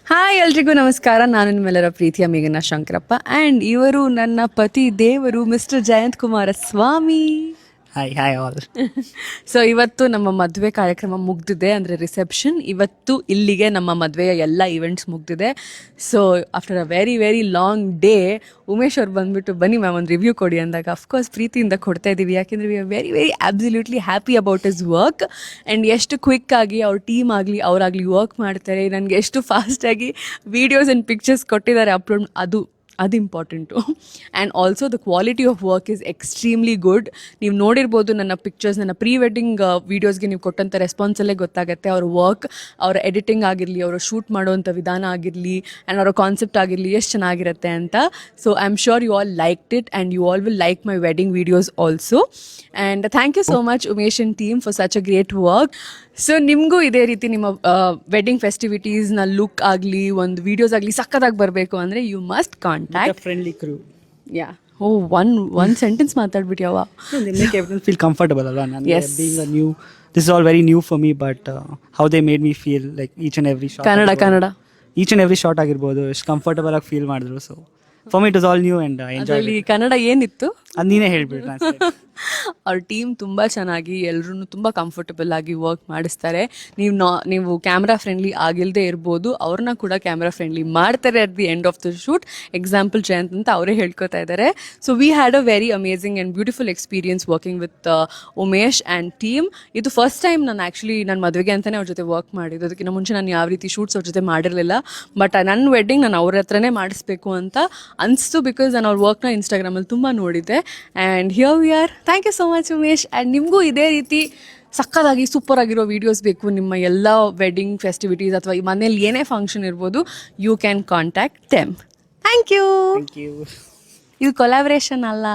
Hi ಎಲ್ರಿಗೂ ನಮಸ್ಕಾರ. ನಾನು ನಿಮ್ಮೆಲ್ಲರ ಪ್ರೀತಿಯ ಮೇಘನಾ ಶಂಕರಪ್ಪ ಆ್ಯಂಡ್ ಇವರು ನನ್ನ ಪತಿ ದೇವರು mister Jayanth Kumara Swamy. Hi all. So ಇವತ್ತು ನಮ್ಮ ಮದುವೆ ಕಾರ್ಯಕ್ರಮ ಮುಗ್ದಿದೆ, ಅಂದರೆ ರಿಸೆಪ್ಷನ್. ಇವತ್ತು ಇಲ್ಲಿಗೆ ನಮ್ಮ ಮದುವೆಯ ಎಲ್ಲ ಇವೆಂಟ್ಸ್ ಮುಗ್ದಿದೆ. So after a very very long day Umesh ಅವ್ರು ಬಂದುಬಿಟ್ಟು ಬನ್ನಿ ಮ್ಯಾಮ್ ಒಂದು ರಿವ್ಯೂ ಕೊಡಿ ಅಂದಾಗ ಅಫ್ಕೋರ್ಸ್ ಪ್ರೀತಿಯಿಂದ ಕೊಡ್ತಾ ಇದ್ದೀವಿ. ಯಾಕೆಂದರೆ we are very very absolutely happy about is work and ಎಷ್ಟು ಕ್ವಿಕ್ಕಾಗಿ ಅವ್ರ ಟೀಮ್ ಆಗಲಿ ಅವರಾಗಲಿ ವರ್ಕ್ ಮಾಡ್ತಾರೆ. ನನಗೆ ಎಷ್ಟು ಫಾಸ್ಟಾಗಿ ವೀಡಿಯೋಸ್ ಆ್ಯಂಡ್ ಪಿಕ್ಚರ್ಸ್ ಕೊಟ್ಟಿದ್ದಾರೆ ಅಪ್ಲೋಡ್, ಅದು important. And also the quality of work is extremely good. ನೀವು ನೋಡಿರ್ಬೋದು ನನ್ನ ಪಿಕ್ಚರ್ಸ್, ನನ್ನ ಪ್ರೀ ವೆಡ್ಡಿಂಗ್ ವೀಡಿಯೋಸ್ಗೆ ನೀವು ಕೊಟ್ಟಂಥ ರೆಸ್ಪಾನ್ಸಲ್ಲೇ ಗೊತ್ತಾಗುತ್ತೆ ಅವ್ರ ವರ್ಕ್, ಅವರ ಎಡಿಟಿಂಗ್ ಆಗಿರಲಿ, ಅವರು ಶೂಟ್ ಮಾಡುವಂಥ ವಿಧಾನ ಆಗಿರಲಿ ಆ್ಯಂಡ್ ಅವರ ಕಾನ್ಸೆಪ್ಟ್ ಆಗಿರಲಿ ಎಷ್ಟು ಚೆನ್ನಾಗಿರುತ್ತೆ ಅಂತ. So I am sure you all liked it and you all will like my wedding videos also. And thank you so much Umesh and team for such a great work. So ನಿಮಗೂ ಇದೇ ರೀತಿ ನಿಮ್ಮ wedding ಫೆಸ್ಟಿವಿಟೀಸ್ನ look ಆಗಲಿ ಒಂದು videos ಆಗಲಿ ಸಕ್ಕತ್ತಾಗಿ ಬರಬೇಕು ಅಂದರೆ you must contact friendly crew. Yeah one sentence ಮಾತಾಡ್ಬಿಟ್ಯಾವ. They make everyone feel comfortable ಅಲ್ವಾ. Yes. Being a new, this is all very new for me, but how they made me feel like each and every shot. Kannada Each and every shot ಆಗಿರ್ಬೋದು ಎಷ್ಟು comfortable ಆಗಿ feel ಮಾಡಿದ್ರು. So for me it was all new and I enjoyed ಅದರಲ್ಲಿ it. Kannada ಏನಿತ್ತು ಅದು ನೀನೇ ಹೇಳ್ಬಿಟ್ಟು ಅವ್ರ ಟೀಮ್ ತುಂಬ ಚೆನ್ನಾಗಿ ಎಲ್ಲರೂ ತುಂಬ ಕಂಫರ್ಟಬಲ್ ಆಗಿ ವರ್ಕ್ ಮಾಡಿಸ್ತಾರೆ. ನೀವು ಕ್ಯಾಮ್ರಾ ಫ್ರೆಂಡ್ಲಿ ಆಗಿಲ್ಲದೆ ಇರ್ಬೋದು, ಅವ್ರನ್ನ ಕೂಡ ಕ್ಯಾಮ್ರಾ ಫ್ರೆಂಡ್ಲಿ ಮಾಡ್ತಾರೆ at the end of the shoot. Example Jayant ಅಂತ ಅವರೇ ಹೇಳ್ಕೊತಾ ಇದ್ದಾರೆ. So we had a very amazing and beautiful experience working with Umesh and team. ಇದು ಫಸ್ಟ್ ಟೈಮ್ ನಾನು ಆ್ಯಕ್ಚುಲಿ ನನ್ನ ಮದುವೆಗೆ ಅಂತಲೇ ಅವ್ರ ಜೊತೆ ವರ್ಕ್ ಮಾಡಿದ್ದು. ಅದಕ್ಕಿಂತ ಮುಂಚೆ ನಾನು ಯಾವ ರೀತಿ ಶೂಟ್ಸ್ ಅವ್ರ ಜೊತೆ ಮಾಡಿರಲಿಲ್ಲ. ಬಟ್ ನನ್ನ ವೆಡ್ಡಿಂಗ್ ನಾನು ಅವ್ರ ಹತ್ರನೇ ಮಾಡಿಸ್ಬೇಕು ಅಂತ ಅನಿಸ್ತು, ಬಿಕಾಸ್ ನಾನು ಅವ್ರ ವರ್ಕ್ನ ಇನ್ಸ್ಟಾಗ್ರಾಮಲ್ಲಿ ತುಂಬ ನೋಡಿದ್ದೆ. And here we are. Thank you so much Umesh. And ನಿಮಗೂ ಇದೇ ರೀತಿ ಸಕ್ಕತ್ತಾಗಿ ಸೂಪರ್ ಆಗಿರೋ ವೀಡಿಯೋಸ್ ಬೇಕು ನಿಮ್ಮ ಎಲ್ಲ ವೆಡ್ಡಿಂಗ್ ಫೆಸ್ಟಿವಿಟೀಸ್ ಅಥವಾ ಮನೇಲಿ ಏನೇ ಫಂಕ್ಷನ್ ಇರ್ಬೋದು, you can contact them. Thank you. Thank you. ಇದು ಕೊಲಾಬ್ರೇಷನ್ ಅಲ್ಲ.